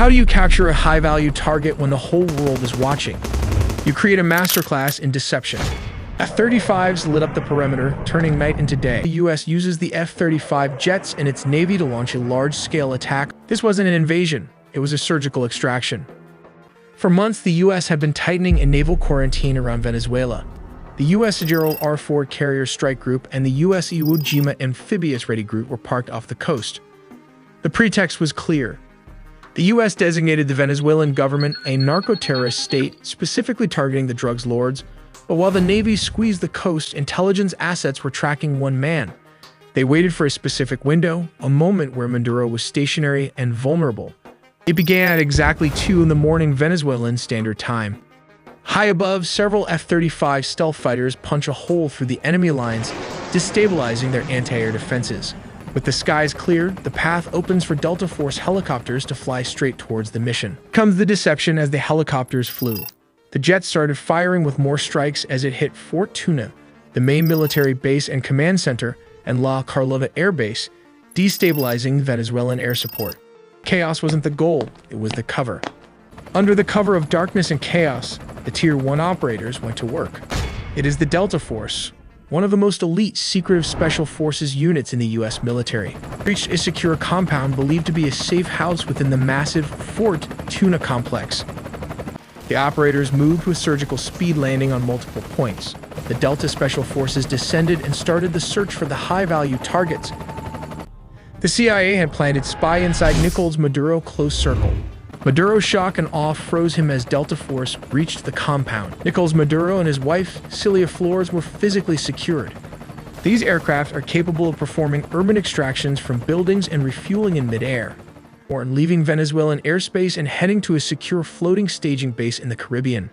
How do you capture a high-value target when the whole world is watching? You create a masterclass in deception. F-35s lit up the perimeter, turning night into day. The U.S. uses the F-35 jets in its Navy to launch a large-scale attack. This wasn't an invasion, it was a surgical extraction. For months, the U.S. had been tightening a naval quarantine around Venezuela. The U.S. Gerald R. Ford Carrier Strike Group and the U.S. Iwo Jima Amphibious Ready Group were parked off the coast. The pretext was clear. The U.S. designated the Venezuelan government a narco-terrorist state, specifically targeting the drugs lords, but while the Navy squeezed the coast, intelligence assets were tracking one man. They waited for a specific window, a moment where Maduro was stationary and vulnerable. It began at exactly 2 a.m. Venezuelan Standard Time. High above, several F-35 stealth fighters punch a hole through the enemy lines, destabilizing their anti-air defenses. With the skies cleared, the path opens for Delta Force helicopters to fly straight towards the mission. Comes the deception as the helicopters flew. The jets started firing with more strikes as it hit Fort Tuna, the main military base and command center, and La Carlota Air Base, destabilizing Venezuelan air support. Chaos wasn't the goal, it was the cover. Under the cover of darkness and chaos, the Tier 1 operators went to work. It is the Delta Force, one of the most elite secretive special forces units in the U.S. military, reached a secure compound believed to be a safe house within the massive Fort Tuna complex. The operators moved with surgical speed, landing on multiple points. The Delta Special Forces descended and started the search for the high-value targets. The CIA had planted spy inside Nicolás Maduro's close circle. Maduro's shock and awe froze him as Delta Force reached the compound. Nicolás Maduro and his wife, Celia Flores, were physically secured. These aircraft are capable of performing urban extractions from buildings and refueling in midair, or leaving Venezuelan airspace and heading to a secure floating staging base in the Caribbean.